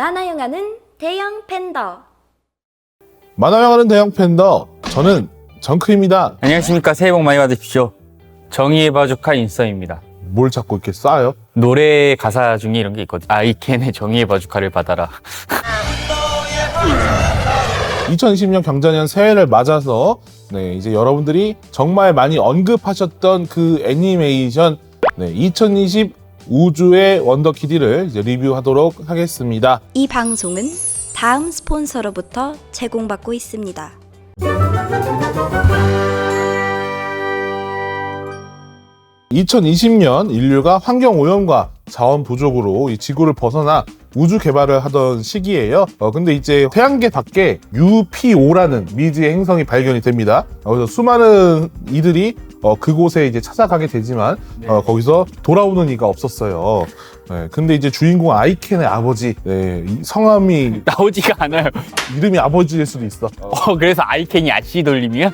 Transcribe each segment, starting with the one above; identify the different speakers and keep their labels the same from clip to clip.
Speaker 1: 만화영화는 대형 팬더.
Speaker 2: 만화영화는 대형 팬더. 저는 정크입니다.
Speaker 3: 안녕하십니까. 새해 복 많이 받으십시오. 정의의 바주카 인썸입니다.
Speaker 2: 뭘 자꾸 이렇게 쏴요?
Speaker 3: 노래 가사 중에 이런 게 있거든. 아이캔의 정의의 바주카를 받아라.
Speaker 2: 2020년 경자년 새해를 맞아서 이제 여러분들이 정말 많이 언급하셨던 그 애니메이션 2020 우주의 원더키디를 이제 리뷰하도록 하겠습니다.
Speaker 1: 이 방송은 다음 스폰서로부터 제공받고 있습니다.
Speaker 2: 2020년 인류가 환경 오염과 자원 부족으로 이 지구를 벗어나 우주 개발을 하던 시기예요. 근데 이제 태양계 밖에 UPO라는 미지의 행성이 발견이 됩니다. 그래서 수많은 이들이 그곳에 이제 찾아가게 되지만 거기서 돌아오는 이가 없었어요. 근데 이제 주인공 아이켄의 아버지, 이 성함이
Speaker 3: 나오지가 않아요.
Speaker 2: 이름이 아버지일 수도 있어.
Speaker 3: 그래서 아이캔이 아씨 돌림이야?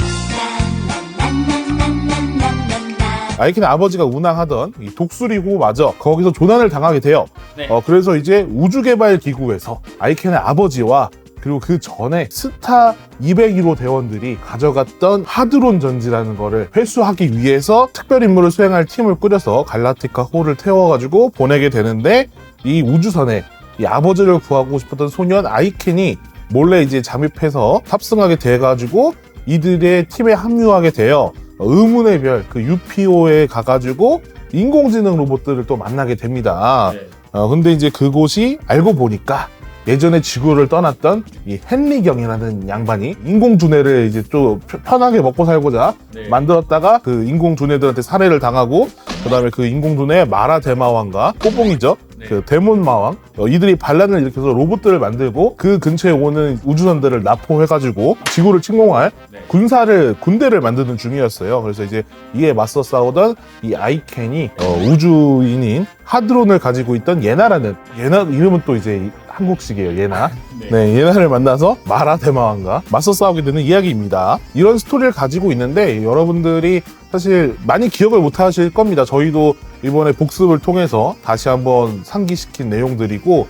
Speaker 2: 아이켄의 아버지가 운항하던 이 독수리호마저 거기서 조난을 당하게 돼요.
Speaker 3: 네.
Speaker 2: 그래서 이제 우주개발기구에서 아이켄의 아버지와 그리고 그 전에 스타 201호 대원들이 가져갔던 하드론 전지라는 거를 회수하기 위해서 특별 임무를 수행할 팀을 꾸려서 갈라티카 호를 태워가지고 보내게 되는데, 이 우주선에 이 아버지를 구하고 싶었던 소년 아이켄이 몰래 이제 잠입해서 탑승하게 돼가지고 이들의 팀에 합류하게 돼요. 의문의 별, 그 UPO에 가가지고 인공지능 로봇들을 또 만나게 됩니다. 근데 이제 그곳이 알고 보니까 예전에 지구를 떠났던 이 헨리경이라는 양반이 인공두뇌를 이제 또 편하게 먹고 살고자 만들었다가 그 인공두뇌들한테 살해를 당하고, 그 다음에 그 인공두뇌의 마라 대마왕과 꼬봉이죠. 그 데몬마왕, 이들이 반란을 일으켜서 로봇들을 만들고 그 근처에 오는 우주선들을 납포해가지고 지구를 침공할 군대를 만드는 중이었어요. 그래서 이제 이에 맞서 싸우던 이 아이켄이 우주인인 하드론을 가지고 있던 예나 이름은 또 이제 한국식이에요. 예나. 예나를 만나서 마라 대마왕과 맞서 싸우게 되는 이야기입니다. 이런 스토리를 가지고 있는데 여러분들이 사실 많이 기억을 못 하실 겁니다. 저희도 이번에 복습을 통해서 다시 한번 상기시킨 내용들이고,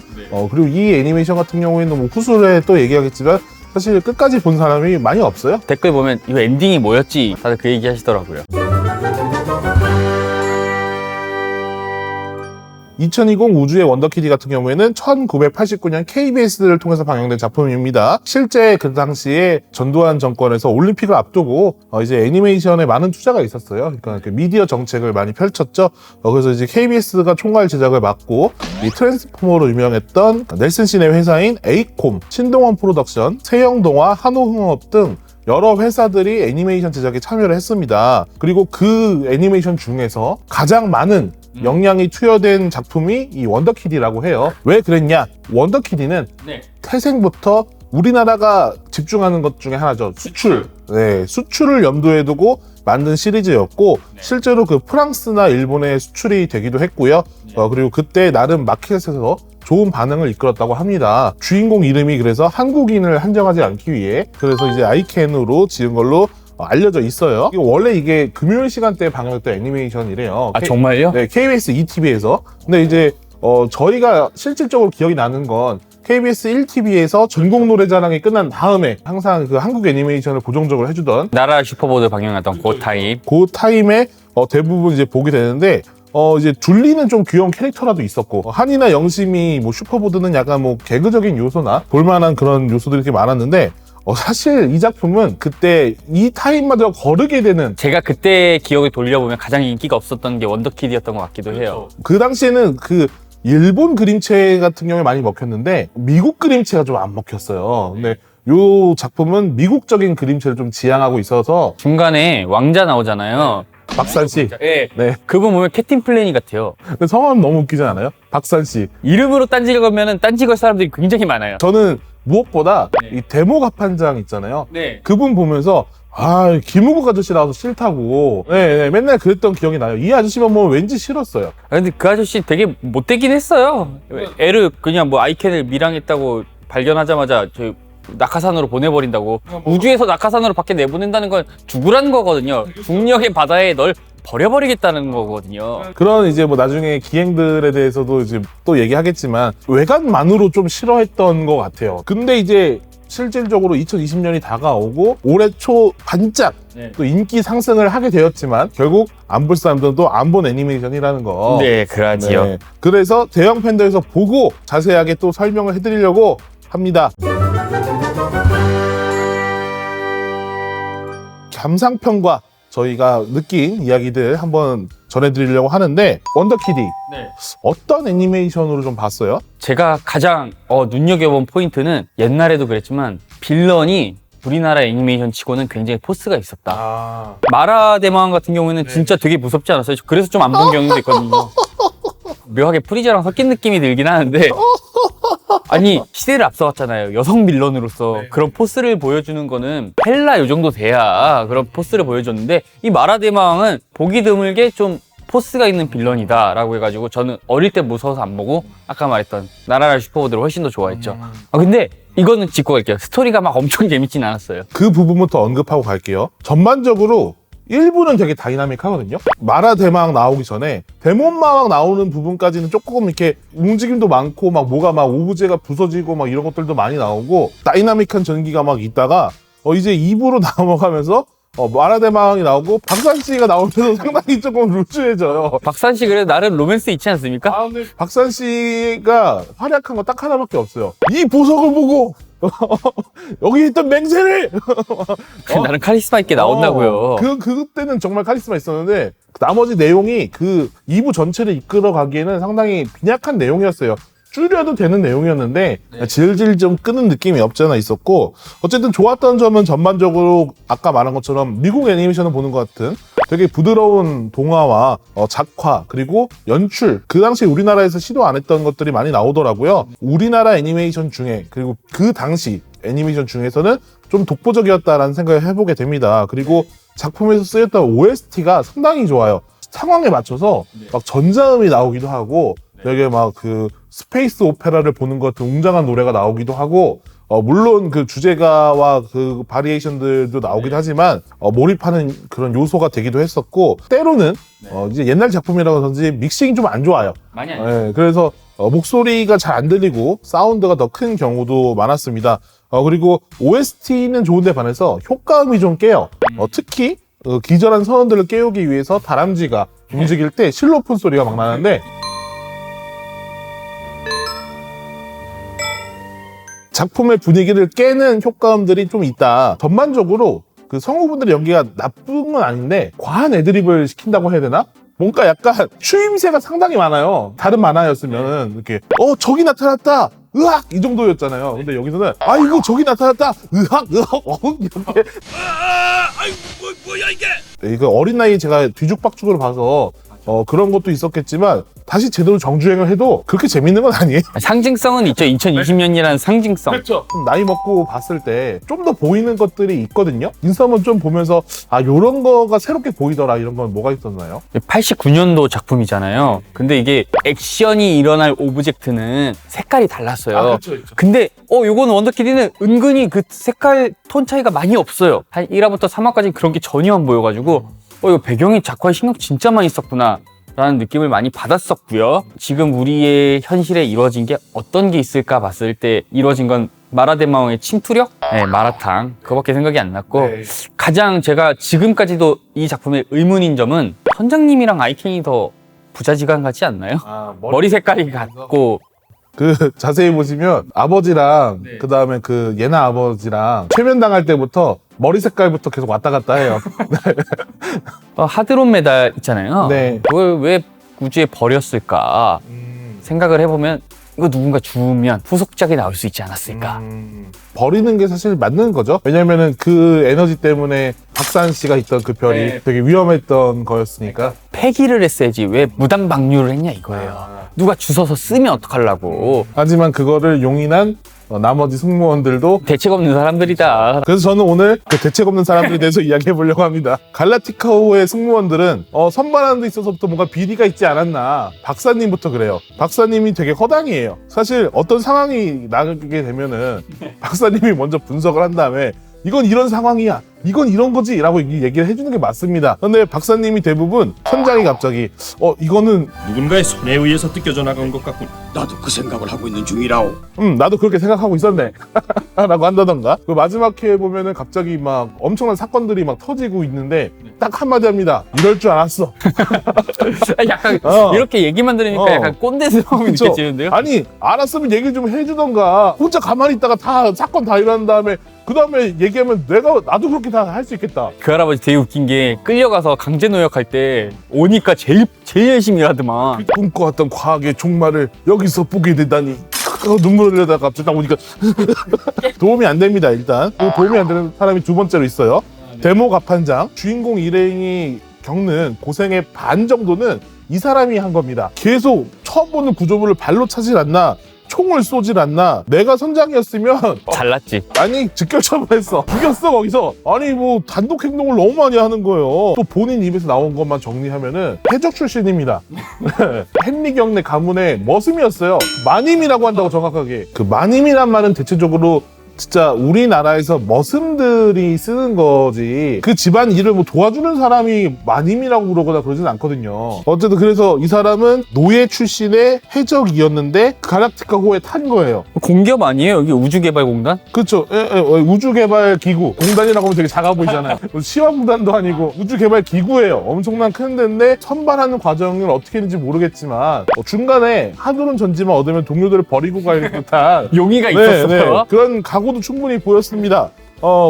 Speaker 2: 그리고 이 애니메이션 같은 경우에는 뭐 후술에 또 얘기하겠지만 사실 끝까지 본 사람이 많이 없어요.
Speaker 3: 댓글 보면 이거 엔딩이 뭐였지? 다들 그 얘기 하시더라고요.
Speaker 2: 2020 우주의 원더키디 같은 경우에는 1989년 KBS를 통해서 방영된 작품입니다. 실제 그 당시에 전두환 정권에서 올림픽을 앞두고 이제 애니메이션에 많은 투자가 있었어요. 그러니까 그 미디어 정책을 많이 펼쳤죠. 그래서 이제 KBS가 총괄 제작을 맡고 이 트랜스포머로 유명했던 넬슨 씨네 회사인 에이콤, 신동원 프로덕션, 세영동화, 한호흥업 등 여러 회사들이 애니메이션 제작에 참여를 했습니다. 그리고 그 애니메이션 중에서 가장 많은 역량이 투여된 작품이 이 원더키디라고 해요. 왜 그랬냐? 원더키디는 태생부터 우리나라가 집중하는 것 중에 하나죠. 수출. 수출을 염두에 두고 만든 시리즈였고, 실제로 그 프랑스나 일본에 수출이 되기도 했고요. 그리고 그때 나름 마켓에서 좋은 반응을 이끌었다고 합니다. 주인공 이름이 그래서 한국인을 한정하지 않기 위해 그래서 이제 아이켄으로 지은 걸로 알려져 있어요. 원래 이게 금요일 시간대에 방영했던 애니메이션이래요.
Speaker 3: 정말요?
Speaker 2: 네, KBS ETV에서. 근데 이제 저희가 실질적으로 기억이 나는 건 KBS 1TV에서 전국 노래자랑이 끝난 다음에 항상 그 한국 애니메이션을 고정적으로 해주던
Speaker 3: 나라 슈퍼보드 방영했던 그 타임.
Speaker 2: 그 타임에 대부분 이제 보게 되는데, 이제 둘리는 좀 귀여운 캐릭터라도 있었고, 한이나 영심이 뭐 슈퍼보드는 약간 뭐 개그적인 요소나 볼만한 그런 요소들이 이렇게 많았는데, 사실 이 작품은 그때 이 타임마저 거르게 되는,
Speaker 3: 제가 그때 기억을 돌려보면 가장 인기가 없었던 게 원더키디였던 것 같기도 해요.
Speaker 2: 그 당시에는 그 일본 그림체 같은 경우에 많이 먹혔는데 미국 그림체가 좀 안 먹혔어요. 근데 이 작품은 미국적인 그림체를 좀 지향하고 있어서.
Speaker 3: 중간에 왕자 나오잖아요.
Speaker 2: 박산 씨.
Speaker 3: 네. 그분 보면 캡틴 플래닛 같아요.
Speaker 2: 근데 성함 너무 웃기지 않아요? 박산 씨.
Speaker 3: 이름으로 딴지를 걸면은 딴지 걸 사람들이 굉장히 많아요.
Speaker 2: 저는 무엇보다 이 데모갑 한장 있잖아요.
Speaker 3: 네.
Speaker 2: 그분 보면서 김우국 아저씨 나와서 싫다고 맨날 그랬던 기억이 나요. 이 아저씨만 보면 왠지 싫었어요.
Speaker 3: 근데 그 아저씨 되게 못되긴 했어요. 애를 그냥 뭐 아이캔을 밀항했다고 발견하자마자 저 낙하산으로 보내버린다고. 우주에서 낙하산으로 밖에 내보낸다는 건 죽으라는 거거든요. 중력의 바다에 널 버려버리겠다는 거거든요.
Speaker 2: 그런 이제 뭐 나중에 기행들에 대해서도 이제 또 얘기하겠지만 외관만으로 좀 싫어했던 것 같아요. 근데 이제 실질적으로 2020년이 다가오고 올해 초 반짝 또 인기 상승을 하게 되었지만 결국 안 볼 사람들은 또 안 본 애니메이션이라는 거.
Speaker 3: 네, 그러지요.
Speaker 2: 네. 그래서 대형 팬더에서 보고 자세하게 또 설명을 해드리려고 합니다. 감상평과 저희가 느낀 이야기들 한번 전해드리려고 하는데 원더키디
Speaker 3: 네.
Speaker 2: 어떤 애니메이션으로 좀 봤어요?
Speaker 3: 제가 가장 눈여겨본 포인트는 옛날에도 그랬지만 빌런이 우리나라 애니메이션 치고는 굉장히 포스가 있었다. 마라 대마왕 같은 경우에는 진짜 되게 무섭지 않았어요? 그래서 좀 안 본 경우도 있거든요. 묘하게 프리저랑 섞인 느낌이 들긴 하는데 아니 시대를 앞서갔잖아요. 여성 빌런으로서 그런 포스를 보여주는 거는 헬라 요 정도 돼야 그런 포스를 보여줬는데 이 마라 대마왕은 보기 드물게 좀 포스가 있는 빌런이다 라고 해가지고 저는 어릴 때 무서워서 안 보고 아까 말했던 나라라 슈퍼보드를 훨씬 더 좋아했죠. 근데 이거는 짚고 갈게요. 스토리가 막 엄청 재밌진 않았어요.
Speaker 2: 그 부분부터 언급하고 갈게요. 전반적으로 1부는 되게 다이나믹하거든요. 마라 대마왕 나오기 전에 데몬마왕 나오는 부분까지는 조금 이렇게 움직임도 많고 막 뭐가 막 오브제가 부서지고 막 이런 것들도 많이 나오고 다이나믹한 전기가 막 있다가 이제 2부로 넘어가면서 마라 대마왕이 나오고 박산 씨가 나오면서 상당히 조금 루즈해져요.
Speaker 3: 박산 씨 그래도 나름 로맨스 있지 않습니까?
Speaker 2: 근데 박산 씨가 활약한 거 딱 하나밖에 없어요. 이 보석을 보고 여기 있던 맹세를
Speaker 3: 나름 카리스마 있게 나온다고요.
Speaker 2: 그때는 정말 카리스마 있었는데 나머지 내용이 그 2부 전체를 이끌어 가기에는 상당히 빈약한 내용이었어요. 줄여도 되는 내용이었는데 질질 좀 끄는 느낌이 없지 않아 있었고 어쨌든 좋았던 점은 전반적으로 아까 말한 것처럼 미국 애니메이션을 보는 것 같은 되게 부드러운 동화와 작화 그리고 연출 그 당시 우리나라에서 시도 안 했던 것들이 많이 나오더라고요. 우리나라 애니메이션 중에 그리고 그 당시 애니메이션 중에서는 좀 독보적이었다라는 생각을 해보게 됩니다. 그리고 작품에서 쓰였던 OST가 상당히 좋아요. 상황에 맞춰서 막 전자음이 나오기도 하고 되게 막 그 스페이스 오페라를 보는 것 같은 웅장한 노래가 나오기도 하고 물론 그 주제가와 그 바리에이션들도 나오긴 하지만 몰입하는 그런 요소가 되기도 했었고 때로는 이제 옛날 작품이라서 그런지 믹싱이 좀 안 좋아요.
Speaker 3: 많이
Speaker 2: 네, 그래서 목소리가 잘 안 들리고 사운드가 더 큰 경우도 많았습니다. 그리고 OST는 좋은데 반해서 효과음이 좀 깨요. 특히 기절한 선원들을 깨우기 위해서 다람쥐가 움직일 때 실로폰 소리가 막 나는데 작품의 분위기를 깨는 효과음들이 좀 있다. 전반적으로 그 성우분들의 연기가 나쁜 건 아닌데 과한 애드립을 시킨다고 해야 되나? 뭔가 약간 추임새가 상당히 많아요. 다른 만화였으면 이렇게 저기 나타났다. 으악 이 정도였잖아요. 근데 여기서는 아이고 저기 나타났다. 으악 이렇게 뭐야 이게? 이거 어린 나이에 제가 뒤죽박죽으로 봐서 그런 것도 있었겠지만 다시 제대로 정주행을 해도 그렇게 재밌는 건 아니에요.
Speaker 3: 상징성은 있죠. 2020년이라는 상징성.
Speaker 2: 그렇죠. 나이 먹고 봤을 때 좀 더 보이는 것들이 있거든요. 인썸은 좀 보면서 요런 거가 새롭게 보이더라 이런 건 뭐가 있었나요?
Speaker 3: 89년도 작품이잖아요. 근데 이게 액션이 일어날 오브젝트는 색깔이 달랐어요.
Speaker 2: 그렇죠.
Speaker 3: 근데 요건 원더키디는 은근히 그 색깔 톤 차이가 많이 없어요. 한 1화부터 3화까지 그런 게 전혀 안 보여가지고 이거 배경이 작화에 신경 진짜 많이 썼구나 라는 느낌을 많이 받았었고요. 지금 우리의 현실에 이루어진 게 어떤 게 있을까 봤을 때 이루어진 건 마라대마왕의 침투력? 네, 마라탕. 그거밖에 생각이 안 났고 가장 제가 지금까지도 이 작품의 의문인 점은 선장님이랑 아이캔이 더 부자지간 같지 않나요? 머리 색깔이 같고
Speaker 2: 그 자세히 보시면 아버지랑 그 다음에 그 예나 아버지랑 최면당할 때부터 머리 색깔부터 계속 왔다 갔다 해요.
Speaker 3: 하드론 메달 있잖아요.
Speaker 2: 네.
Speaker 3: 그걸 왜 우주에 버렸을까 생각을 해보면 이거 누군가 주우면 후속작이 나올 수 있지 않았을까.
Speaker 2: 버리는 게 사실 맞는 거죠. 왜냐면은 그 에너지 때문에 박산 씨가 있던 그 별이 되게 위험했던 거였으니까.
Speaker 3: 폐기를 했어야지 왜 무단 방류를 했냐 이거예요. 누가 주워서 쓰면 어떡하려고.
Speaker 2: 하지만 그거를 용인한 나머지 승무원들도
Speaker 3: 대책 없는 사람들이다.
Speaker 2: 그래서 저는 오늘 그 대책 없는 사람들에 대해서 이야기해 보려고 합니다. 갈라티카호의 승무원들은 선발하는 데 있어서부터 뭔가 비리가 있지 않았나. 박사님부터 그래요. 박사님이 되게 허당이에요. 사실 어떤 상황이 나게 되면은 박사님이 먼저 분석을 한 다음에 이건 이런 상황이야, 이건 이런 거지 라고 얘기를 해주는 게 맞습니다. 근데 박사님이 대부분 선장이 갑자기 이거는
Speaker 4: 누군가의 손에 의해서 뜯겨져 나간 것 같군.
Speaker 5: 나도 그 생각을 하고 있는 중이라오.
Speaker 2: 나도 그렇게 생각하고 있었네 라고 한다던가. 그 마지막 회에 보면은 갑자기 막 엄청난 사건들이 막 터지고 있는데 딱 한마디 합니다. 이럴 줄 알았어.
Speaker 3: 약간
Speaker 2: 어.
Speaker 3: 이렇게 얘기만 들으니까
Speaker 2: 어.
Speaker 3: 약간 꼰대스러움이
Speaker 2: 그쵸?
Speaker 3: 느껴지는데요?
Speaker 2: 아니 알았으면 얘기 좀 해주던가. 혼자 가만히 있다가 다 사건 다 일어난 다음에 그 다음에 얘기하면 나도 그렇게 다 할 수 있겠다.
Speaker 3: 그 할아버지 되게 웃긴 게 끌려가서 강제 노역할 때 오니까 제일 열심히 일하더만.
Speaker 2: 꿈꿔왔던 과학의 종말을 여기서 보게 되다니. 눈물을 흘려다가 갑자기 딱 오니까 도움이 안 됩니다. 일단 그 도움이 안 되는 사람이 두 번째로 있어요. 데모 갑판장. 주인공 일행이 겪는 고생의 반 정도는 이 사람이 한 겁니다. 계속 처음 보는 구조물을 발로 차질 않나, 총을 쏘질 않나. 내가 선장이었으면
Speaker 3: 잘났지.
Speaker 2: 아니 즉결처분했어. 죽였어 거기서. 아니 뭐 단독 행동을 너무 많이 하는 거예요. 또 본인 입에서 나온 것만 정리하면은 해적 출신입니다. 헨리 경내 가문의 머슴이었어요. 마님이라고 한다고 정확하게. 그 마님이란 말은 대체적으로 진짜 우리나라에서 머슴들이 쓰는 거지 그 집안 일을 뭐 도와주는 사람이 마님이라고 그러거나 그러진 않거든요. 어쨌든 그래서 이 사람은 노예 출신의 해적이었는데 갈락티카호에 탄 거예요.
Speaker 3: 공기업 아니에요? 여기 우주개발공단?
Speaker 2: 그렇죠. 우주개발기구. 공단이라고 하면 되게 작아 보이잖아요. 시화공단도 아니고 우주개발기구예요. 엄청난 큰 데인데 선발하는 과정을 어떻게 했는지 모르겠지만 중간에 하드론 전지만 얻으면 동료들을 버리고 갈 듯한
Speaker 3: 용의가 있었어요?
Speaker 2: 그런 각오도 충분히 보였습니다.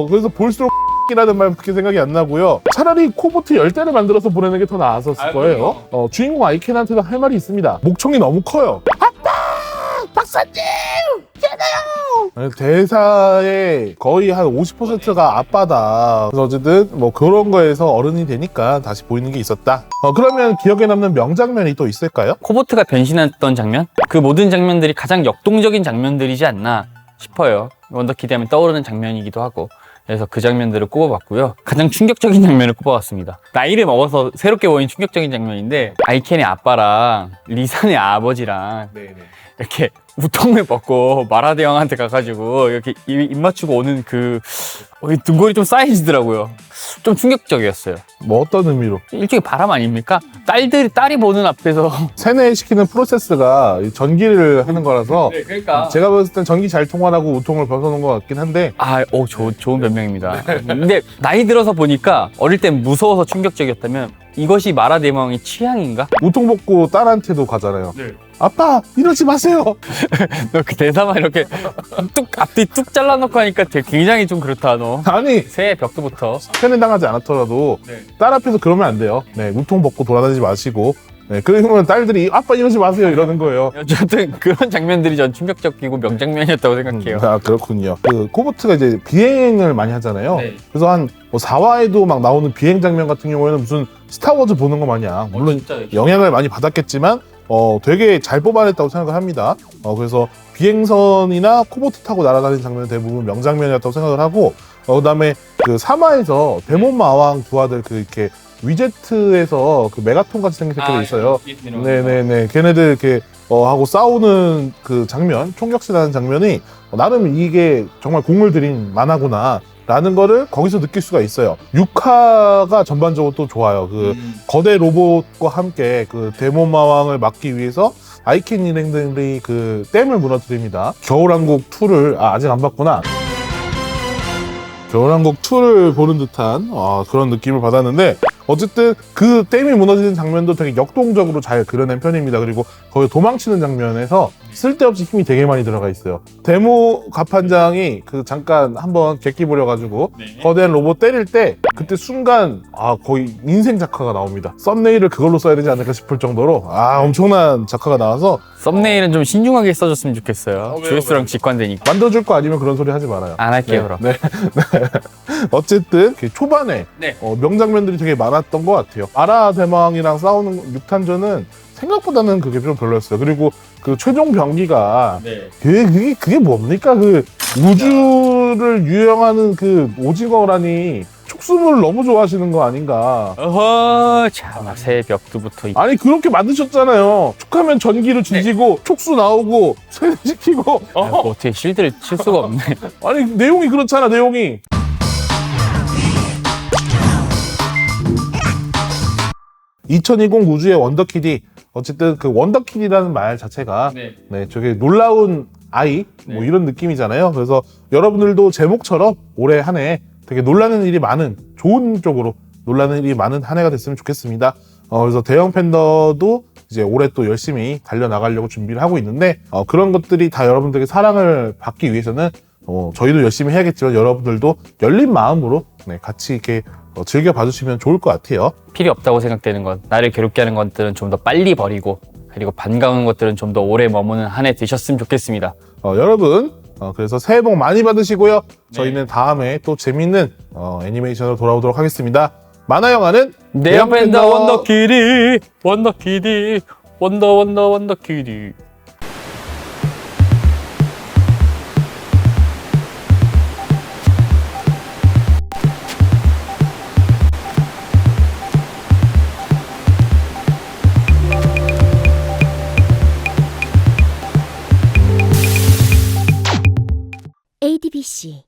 Speaker 2: 그래서 볼수록 이라는 말밖에 생각이 안 나고요. 차라리 코보트 10대를 만들어서 보내는 게 더 나았었을 거예요. 주인공 아이켄한테도 할 말이 있습니다. 목청이 너무 커요. 아빠! 박사님! 대사의 거의 한 50%가 아빠다. 그래서 어쨌든 뭐 그런 거에서 어른이 되니까 다시 보이는 게 있었다. 그러면 기억에 남는 명장면이 또 있을까요?
Speaker 3: 코보트가 변신했던 장면? 그 모든 장면들이 가장 역동적인 장면들이지 않나 싶어요. 원더키드 하면 떠오르는 장면이기도 하고. 그래서 그 장면들을 꼽아봤고요. 가장 충격적인 장면을 꼽아봤습니다. 나이를 먹어서 새롭게 보인 충격적인 장면인데 아이켄의 아빠랑 리산의 아버지랑 이렇게 우통을 벗고 마라대왕한테 가가지고 이렇게 입 맞추고 오는 그 등골이 좀 쌓여지더라고요. 좀 충격적이었어요.
Speaker 2: 뭐 어떤 의미로?
Speaker 3: 일종의 바람 아닙니까? 딸이 보는 앞에서
Speaker 2: 세뇌시키는 프로세스가 전기를 하는 거라서
Speaker 3: 그러니까
Speaker 2: 제가 봤을 땐 전기 잘 통하라고 우통을 벗어놓은 것 같긴 한데
Speaker 3: 좋은 변명입니다. 근데 나이 들어서 보니까 어릴 땐 무서워서 충격적이었다면 이것이 마라대왕의 취향인가?
Speaker 2: 우통 벗고 딸한테도 가잖아요. 아빠 이러지 마세요.
Speaker 3: 그 대사만 이렇게 앞뒤 뚝 잘라놓고 하니까 되게 굉장히 좀 그렇다 너.
Speaker 2: 아니
Speaker 3: 새해 벽두부터.
Speaker 2: 세뇌당하지 않았더라도 딸 앞에서 그러면 안 돼요. 우통 벗고 돌아다니지 마시고. 그러면 딸들이 아빠 이러지 마세요 이러는 거예요.
Speaker 3: 어쨌든 그런 장면들이 전 충격적이고 명장면이었다고 생각해요.
Speaker 2: 그렇군요. 그 코보트가 이제 비행을 많이 하잖아요. 그래서 한 4화에도 막 나오는 비행 장면 같은 경우에는 무슨 스타워즈 보는 거 마냥 물론 영향을 많이 받았겠지만 되게 잘 뽑아냈다고 생각을 합니다. 그래서 비행선이나 코보트 타고 날아다니는 장면은 대부분 명장면이었다고 생각을 하고 그다음에 그 3화에서 데몬 마왕 두 아들 그 이렇게 위제트에서 그 메가톤 같이 생긴 새끼들 있어요. 네네네. 걔네들 이렇게 하고 싸우는 그 장면, 총격전하는 장면이 나름 이게 정말 공을 들인 만화구나. 라는 거를 거기서 느낄 수가 있어요. 6화가 전반적으로 또 좋아요. 그 거대 로봇과 함께 그 데몬 마왕을 막기 위해서 아이켄 일행들이 그 댐을 무너뜨립니다. 겨울왕국 2를 아직 안 봤구나. 겨울왕국 2를 보는 듯한 그런 느낌을 받았는데 어쨌든 그 댐이 무너지는 장면도 되게 역동적으로 잘 그려낸 편입니다. 그리고 거기 도망치는 장면에서 쓸데없이 힘이 되게 많이 들어가 있어요. 데모 갑판장이 그 잠깐 한번 객기 부려가지고 거대한 로봇 때릴 때 그때 순간 거의 인생 작화가 나옵니다. 썸네일을 그걸로 써야 되지 않을까 싶을 정도로 엄청난 작화가 나와서
Speaker 3: 썸네일은 좀 신중하게 써줬으면 좋겠어요. 조회수랑 직관되니까.
Speaker 2: 만들어줄 거 아니면 그런 소리 하지 말아요.
Speaker 3: 안 할게요, 그럼.
Speaker 2: 네. 어쨌든 초반에 명장면들이 되게 많았던 것 같아요. 마라 대망이랑 싸우는 6탄전은 생각보다는 그게 좀 별로였어요. 그리고 그 최종 병기가
Speaker 3: 네.
Speaker 2: 그게 뭡니까? 그 우주를 유영하는 그 오징어라니 촉수물을 너무 좋아하시는 거 아닌가?
Speaker 3: 어허, 참, 새벽부터.
Speaker 2: 아니 그렇게 만드셨잖아요. 촉하면 전기를 지지고 촉수 나오고 세뇌시키고
Speaker 3: 뭐 어떻게 실드를 칠 수가 없네.
Speaker 2: 아니 내용이 그렇잖아 내용이. (2020) 우주의 원더키디. 어쨌든 그 원더키디라는 말 자체가 네, 저게 놀라운 아이 뭐 이런 느낌이잖아요. 그래서 여러분들도 제목처럼 올해 한 해 되게 놀라는 일이 많은, 좋은 쪽으로 놀라는 일이 많은 한 해가 됐으면 좋겠습니다. 그래서 대형 팬더도 이제 올해 또 열심히 달려나가려고 준비를 하고 있는데 그런 것들이 다 여러분들에게 사랑을 받기 위해서는 저희도 열심히 해야겠지만 여러분들도 열린 마음으로 네, 같이 이렇게 즐겨 봐주시면 좋을 것 같아요.
Speaker 3: 필요 없다고 생각되는 것, 나를 괴롭게 하는 것들은 좀 더 빨리 버리고, 그리고 반가운 것들은 좀 더 오래 머무는 한 해 되셨으면 좋겠습니다.
Speaker 2: 여러분 그래서 새해 복 많이 받으시고요. 저희는 다음에 또 재밌는 애니메이션으로 돌아오도록 하겠습니다. 만화 영화는
Speaker 3: 대형 팬더 원더키디 원더키디.
Speaker 6: ADBC